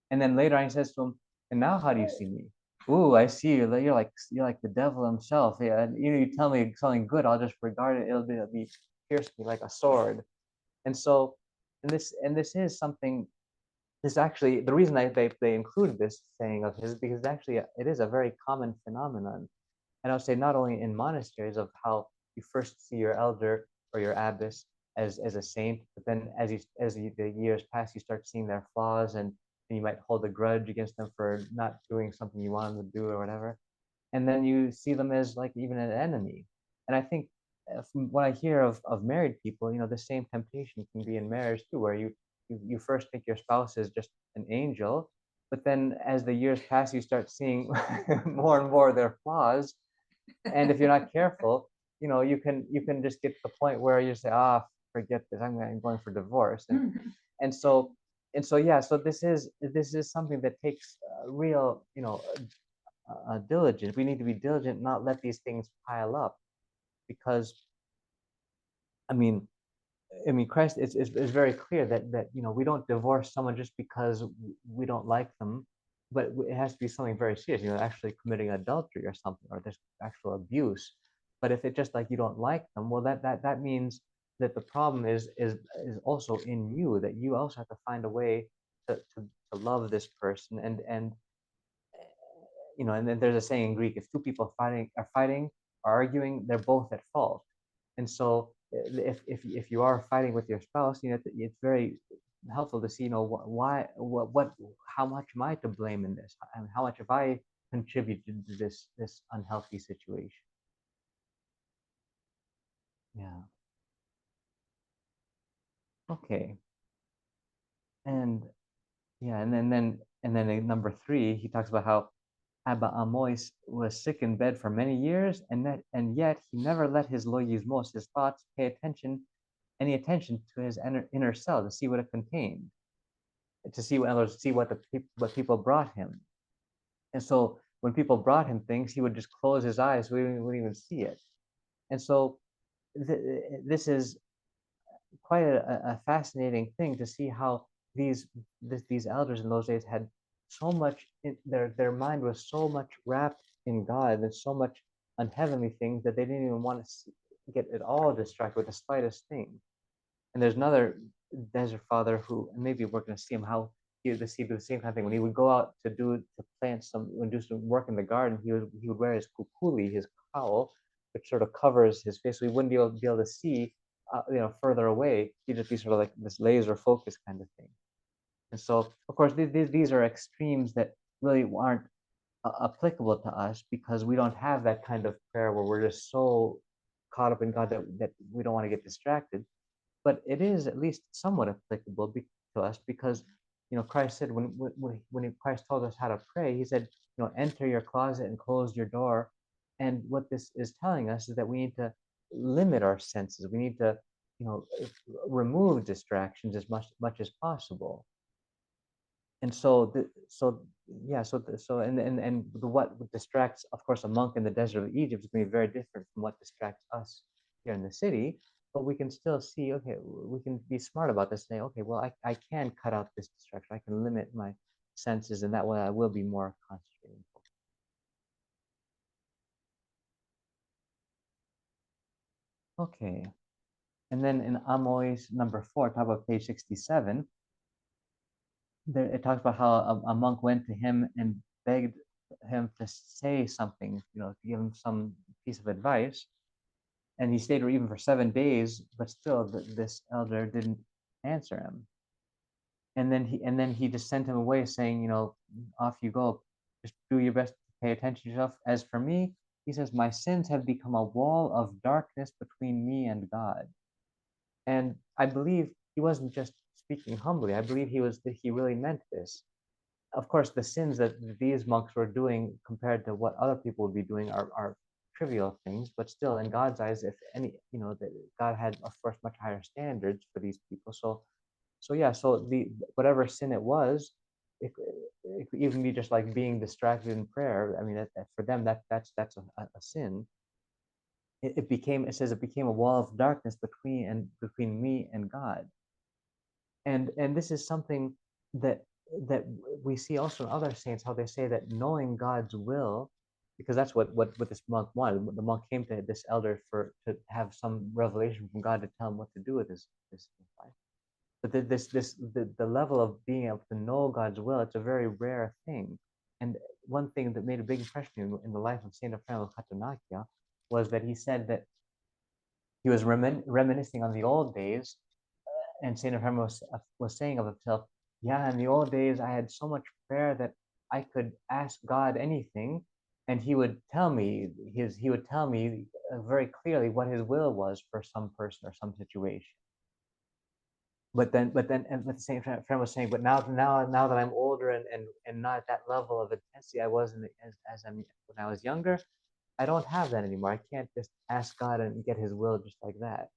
[SPEAKER 1] and then later on he says to him, and now how do you see me? Ooh, I see you. You're like the devil himself. Yeah, and you tell me something good, I'll just regard it. It'll be pierce me like a sword. And so, and this is something. This actually, the reason they included this saying of his, because actually it is a very common phenomenon. And I would say not only in monasteries, of how you first see your elder or your abbess as a saint, but then the years pass, you start seeing their flaws, and you might hold a grudge against them for not doing something you want them to do or whatever. And then you see them as like even an enemy. And I think from what I hear of married people, the same temptation can be in marriage too, where you first think your spouse is just an angel, but then as the years pass, you start seeing more and more their flaws. And if you're not careful, you can just get to the point where you say, forget this, I'm going for divorce. And so yeah, so this is something that takes real diligence. We need to be diligent, not let these things pile up, because I mean, Christ is very clear that we don't divorce someone just because we don't like them, but it has to be something very serious, actually committing adultery or something, or there's actual abuse. But if it's just like you don't like them, well, that means that the problem is also in you, that you also have to find a way to love this person, and and then there's a saying in Greek: if two people are fighting or arguing, they're both at fault. And so if you are fighting with your spouse, it's very helpful to see, why, what, how much am I to blame in this, and how much have I contributed to this unhealthy situation. Yeah. Okay. And yeah, and then in number 3, he talks about how Abba Amois was sick in bed for many years, and yet he never let his logismos, his thoughts, pay any attention to his inner cell to see what it contained, to see what others see what people brought him. And so when people brought him things, he would just close his eyes, so we wouldn't even see it. And so this is quite a fascinating thing to see how these elders in those days had so much their mind was so much wrapped in God, and so much on heavenly things that they didn't even want to get at all distracted with the slightest thing. And there's another desert father who, and maybe we're going to see him how he would do the same kind of thing. When he would go out to plant some, and do some work in the garden, he would wear his kukuli, his cowl, which sort of covers his face, so he wouldn't be able to see, further away. He'd just be sort of like this laser focus kind of thing. And so, of course, these are extremes that really aren't applicable to us because we don't have that kind of prayer where we're just so caught up in God that we don't want to get distracted. But it is at least somewhat applicable to us because, Christ said when Christ told us how to pray, he said, enter your closet and close your door. And what this is telling us is that we need to limit our senses. We need to, remove distractions as much as possible. And so what distracts, of course, a monk in the desert of Egypt is going to be very different from what distracts us here in the city. But we can still see, okay, we can be smart about this, saying, okay, well, I can cut out this distraction. I can limit my senses, and that way I will be more concentrated. Okay. And then in Amois number 4, top of page 67, there, it talks about how a monk went to him and begged him to say something, to give him some piece of advice. And he stayed even for 7 days, but still this elder didn't answer him. And then he just sent him away saying, off you go, just do your best to pay attention to yourself. As for me, he says, my sins have become a wall of darkness between me and God. And I believe he wasn't just speaking humbly. I believe he really meant this. Of course, the sins that these monks were doing compared to what other people would be doing are trivial things, but still, in God's eyes, if any, that God had, of course, much higher standards for these people. So the whatever sin it was, it could even be just like being distracted in prayer. I mean, for them, that's a sin. It says it became a wall of darkness between me and God. And this is something that we see also in other saints, how they say that knowing God's will, because that's what this monk wanted. The monk came to this elder to have some revelation from God to tell him what to do with his life. But the level of being able to know God's will, it's a very rare thing. And one thing that made a big impression in the life of Saint Ephrem of Catanakia was that he said that he was reminiscing on the old days, and Saint Ephrem was saying of himself, yeah, in the old days I had so much prayer that I could ask God anything, and he would tell me very clearly what his will was for some person or some situation. But then, and at the same time, friend was saying, but now that I'm older and not at that level of intensity I was when I was younger, I don't have that anymore. I can't just ask God and get His will just like that.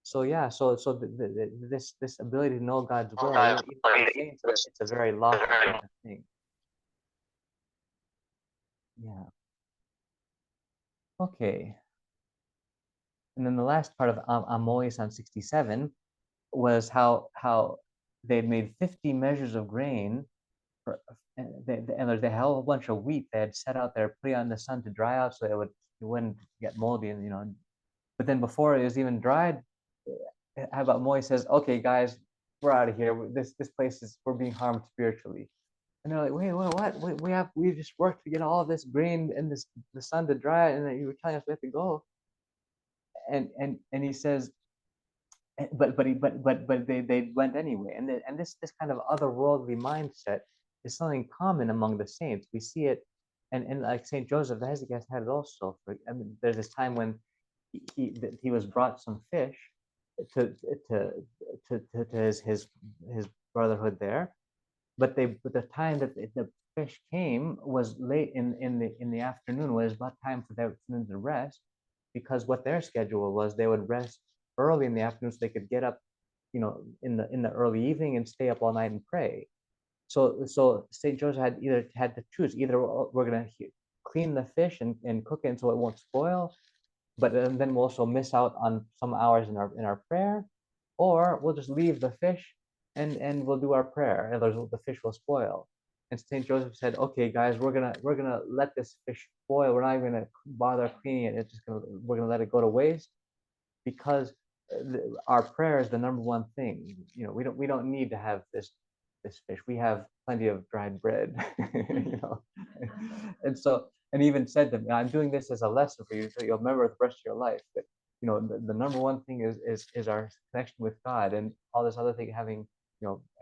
[SPEAKER 1] So yeah, this ability to know God's will, it's a very lofty kind of thing. Yeah. Okay. And then the last part of Amois on 67 was how they made 50 measures of grain and they had a whole bunch of wheat they had set out there, put it on the sun to dry out so it wouldn't get moldy, and but then before it was even dried, how about Moy says, okay guys, we're out of here. This place we're being harmed spiritually. And they're like, wait, what? We just worked to get all this grain in the sun to dry, and then you were telling us we have to go. And he says, but they went anyway. And this kind of otherworldly mindset is something common among the saints. We see it, and like Saint Joseph the Hesychast had it also. There's this time when he was brought some fish to his brotherhood there, but the time that the fish came was late in the afternoon, when it was about time for them to rest, because what their schedule was, they would rest early in the afternoon so they could get up, in the early evening and stay up all night and pray. So Saint Joseph had to choose, either we're gonna clean the fish and cook it so it won't spoil, but then we'll also miss out on some hours in our prayer, or we'll just leave the fish and we'll do our prayer, and the fish will spoil. And Saint Joseph said, "Okay, guys, we're gonna let this fish boil. We're not even gonna bother cleaning it. We're gonna let it go to waste because our prayer is the number one thing. We don't need to have this fish. We have plenty of dried bread, you know." And so, and he even said to me, "I'm doing this as a lesson for you, so you'll remember the rest of your life that the number one thing is our connection with God, and all this other thing, having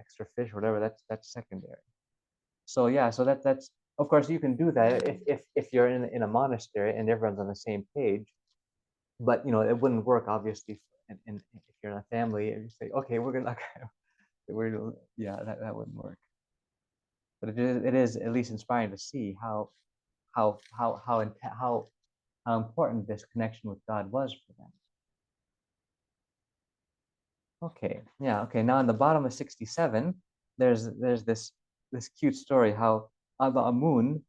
[SPEAKER 1] extra fish or whatever, that's secondary." So yeah, so that's of course you can do that if you're in a monastery and everyone's on the same page, but it wouldn't work obviously. And if you're in a family and you say, okay, we're gonna yeah, that wouldn't work. But it is at least inspiring to see how important this connection with God was for them. Okay, yeah, okay. Now in the bottom of 67, there's this cute story how Abba Amun,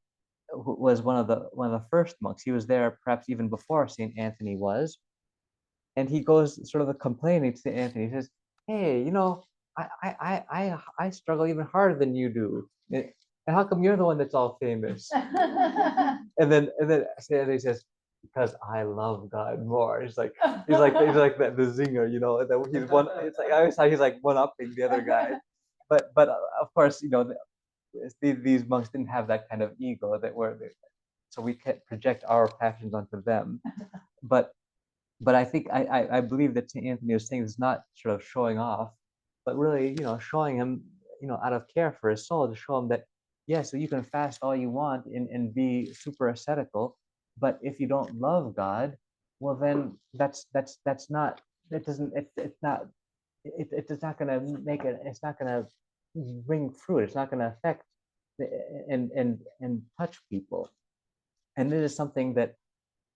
[SPEAKER 1] who was one of the first monks. He was there perhaps even before Saint Anthony was, and he goes sort of complaining to Saint Anthony. He says, "Hey, I struggle even harder than you do, and how come you're the one that's all famous?" And then Saint Anthony says, "Because I love God more." He's like the zinger, that he's one. It's like I always thought he's like one upping the other guy, but of course, these monks didn't have that kind of ego so we can't project our passions onto them. But I think I believe that St. Anthony was saying is not sort of showing off, but really, showing him, out of care for his soul, to show him that, yeah, so you can fast all you want and be super ascetical, but if you don't love God, well then that's not, it doesn't, it's not, it's not gonna make it, it's not gonna bring fruit, it's not gonna affect and touch people. And this is something that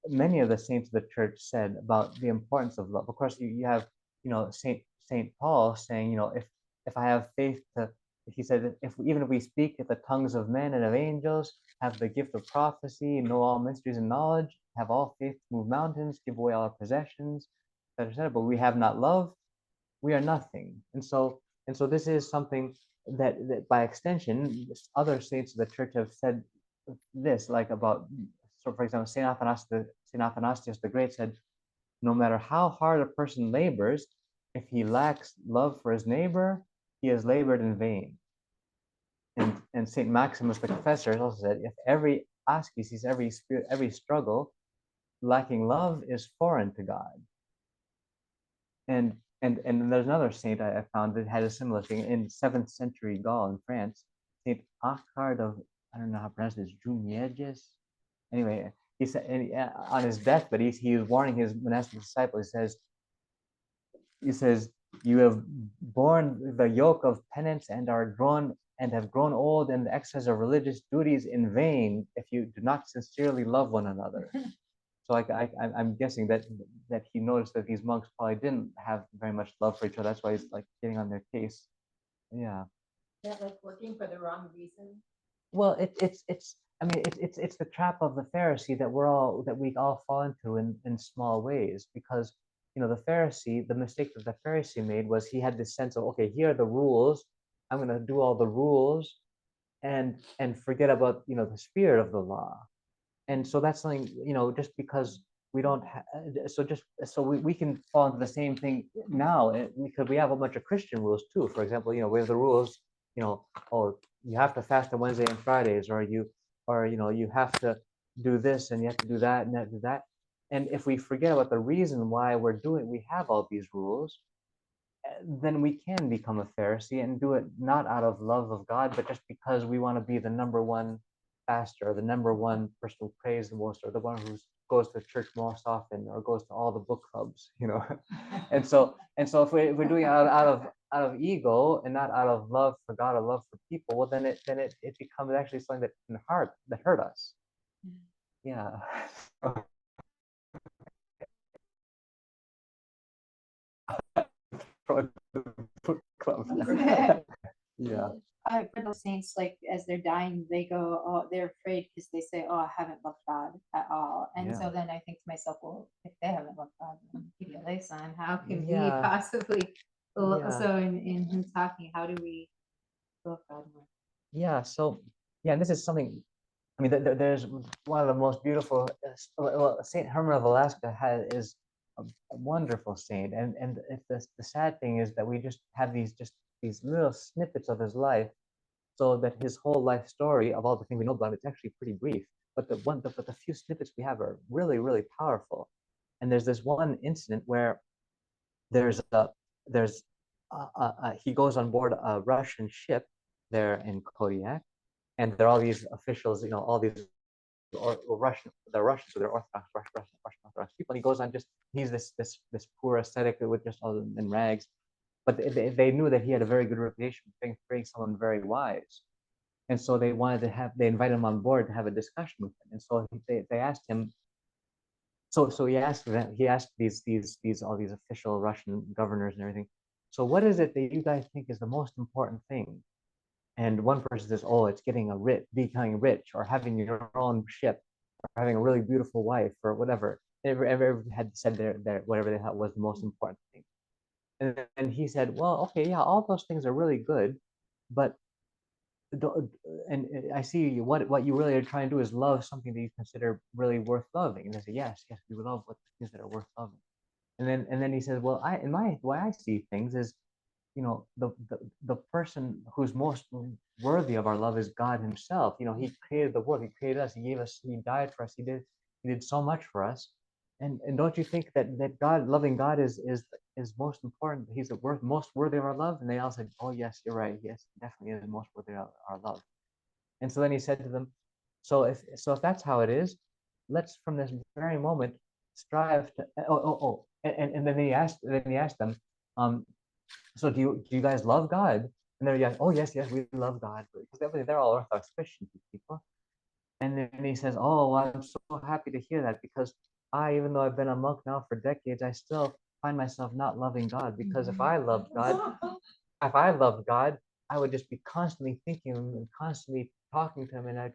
[SPEAKER 1] many of the saints of the church said about the importance of love. Of course, you have, Saint Paul saying, if I have faith to, he said, if even if we speak with the tongues of men and of angels, have the gift of prophecy, know all mysteries and knowledge, have all faith to move mountains, give away all our possessions, etc., etc., but we have not love, we are nothing. And so this is something that by extension, other saints of the church have said this, like about, so for example, Saint Athanasius the Great said, no matter how hard a person labors, if he lacks love for his neighbor, he has labored in vain. And Saint Maximus the Confessor also said, if every ascesis, every struggle lacking love is foreign to God. And there's another saint I found that had a similar thing in 7th century Gaul in France, Saint Achard of, I don't know how to pronounce this, Jumieges. Anyway, he said, on his deathbed, he was warning his monastic disciples. He says, you have borne the yoke of penance and have grown old in the exercise of religious duties in vain if you do not sincerely love one another. So I'm guessing that he noticed that these monks probably didn't have very much love for each other. That's why he's like getting on their case. Yeah.
[SPEAKER 3] Is that like working for the wrong reason?
[SPEAKER 1] Well, it's the trap of the Pharisee that we all fall into in small ways, because the mistake that the Pharisee made was he had this sense of, okay, here are the rules, I'm going to do all the rules and forget about the spirit of the law. And so that's something, just because we don't so we can fall into the same thing now, because we have a bunch of Christian rules too. For example, we have the rules, oh, you have to fast on Wednesday and Fridays, or you have to do this and you have to do that and do that. And if we forget about the reason why we have all these rules, then we can become a Pharisee and do it not out of love of God, but just because we want to be the number one pastor, or the number one person who prays the most, or the one who goes to church most often, or goes to all the book clubs, and so if we're doing it out of ego and not out of love for God or love for people, well, then it becomes actually something that hurt us. Yeah. Book club. Yeah.
[SPEAKER 2] For those saints, like as they're dying, they go, oh, they're afraid because they say, oh, I haven't loved God at all. And
[SPEAKER 1] Yeah.
[SPEAKER 2] so then I think to myself, well, if they haven't loved God, then son, how can we
[SPEAKER 1] Yeah.
[SPEAKER 2] possibly?
[SPEAKER 1] Yeah.
[SPEAKER 2] So in him talking, how do we love God more?
[SPEAKER 1] yeah, so yeah, and this is something. I mean, there's one of the most beautiful. Well, Saint Herman of Alaska is a wonderful saint, and the sad thing is that we just have these little snippets of his life, so that his whole life story of all the things we know about it's actually pretty brief. But the few snippets we have are really really powerful. And there's this one incident where there's a there's he goes on board a Russian ship there in Kodiak, and there are all these officials, all these they're Russian, so they're Russian Orthodox people. And he goes on he's this poor ascetic with just all in rags, but they knew that he had a very good reputation for being someone very wise, and so they invited him on board to have a discussion with him. And so they asked him, so he asked these all these official Russian governors and everything. So what is it that you guys think is the most important thing? And one person says, oh, it's becoming rich, or having your own ship, or having a really beautiful wife, or whatever. Everyone had said their whatever they thought was the most important thing. And he said, well, okay, yeah, all those things are really good, but and I see what you really are trying to do is love something that you consider really worth loving. And they say, yes, we love what things that are worth loving. And then he says, well, the way I see things is, the person who's most worthy of our love is God himself. He created the world, he created us, he died for us, he did so much for us. And don't you think that loving God is most important? He's most worthy of our love? And they all said, oh yes, you're right, yes, definitely is most worthy of our love. And so then he said to them, so if that's how it is, let's from this very moment strive to and then he asked them, so do you guys love God? And they're like, oh yes, we love God, because they're all Orthodox Christian people. And then he says, oh, well, I'm so happy to hear that, because even though I've been a monk now for decades, I still find myself not loving God, because if I loved God, I would just be constantly thinking and constantly talking to him, and I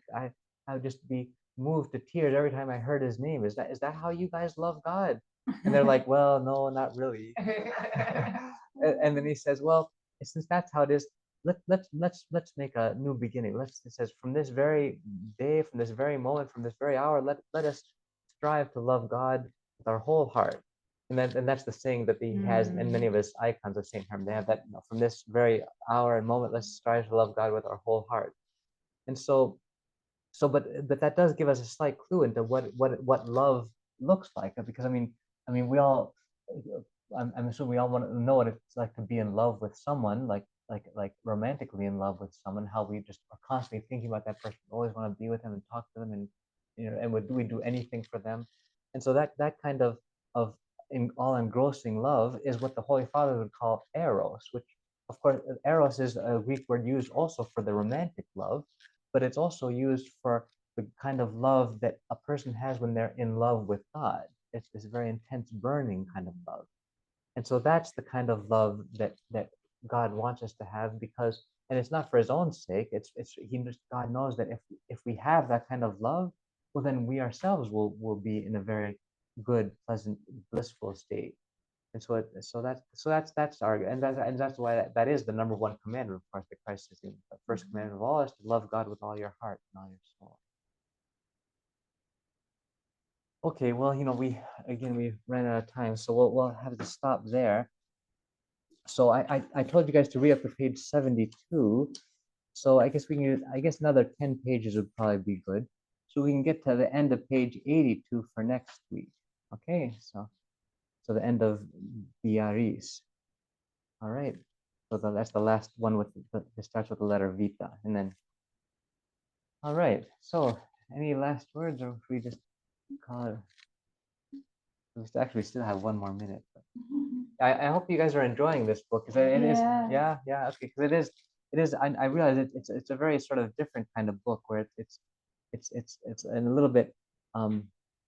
[SPEAKER 1] would just be moved to tears every time I heard his name. Is that how you guys love God? And they're like, well, no, not really. And then he says, well, since that's how it is, let's make a new beginning. It says, from this very day, from this very moment, from this very hour, let us strive to love God with our whole heart. And that's the saying that he has in many of his icons of Saint Herman. They have that, from this very hour and moment, let's strive to love God with our whole heart. And but that does give us a slight clue into what love looks like, because I mean we all, I'm assuming we all want to know what it's like to be in love with someone, like romantically in love with someone, how we just are constantly thinking about that person, always want to be with them and talk to them, and and would we do anything for them. And so that kind of all engrossing love is what the Holy Father would call eros, which of course eros is a Greek word used also for the romantic love, but it's also used for the kind of love that a person has when they're in love with God. It's this very intense, burning kind of love. And so that's the kind of love that God wants us to have, because, and it's not for his own sake. God knows that if we have that kind of love, well, then we ourselves will be in a very good, pleasant, blissful state. And that's our, and that's why that is the number one commandment, of course, that Christ says. The first commandment of all is to love God with all your heart and all your soul. Okay, well, we ran out of time, so we'll have to stop there. So I told you guys to read up to page 72. So I guess another 10 pages would probably be good. So we can get to the end of page 82 for next week. Okay, so the end of Biaris. All right. So that's the last one it starts with the letter Vita. And then, all right. So any last words, or if we just call it? We still have one more minute. I hope you guys are enjoying this book, because it is, yeah, okay, because it is. I realize it's a very sort of different kind of book, where it's a little bit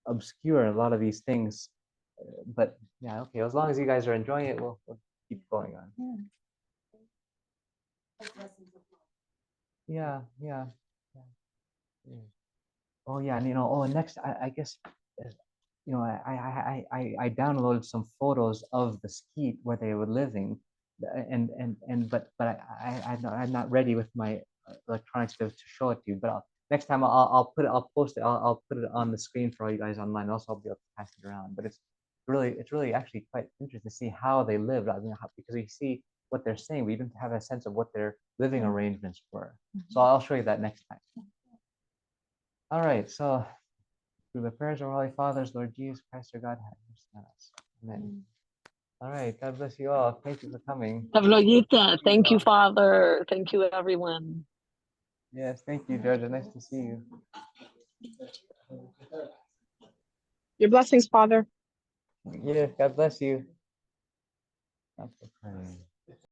[SPEAKER 1] obscure in a lot of these things, but yeah, okay. As long as you guys are enjoying it, we'll keep going on. Yeah. Oh yeah, and and next, I guess, I downloaded some photos of the skeet where they were living, but I'm not ready with my electronics to show it to you. But next time I'll post it. I'll put it on the screen for all you guys online. Also, I'll be able to pass it around. But it's really actually quite interesting to see how they lived. I mean, because we see what they're saying, we don't have a sense of what their living arrangements were. So I'll show you that next time. All right. So through the prayers of our Holy Fathers, Lord Jesus Christ, our God, have mercy on us. Amen. All right. God bless you all. Thank you for coming.
[SPEAKER 5] Pavlogita, thank you, Father. Thank you, everyone.
[SPEAKER 1] Yes. Thank you, Georgia. Nice to see you.
[SPEAKER 6] Your blessings, Father.
[SPEAKER 1] Yes. God bless you. Thanks for praying.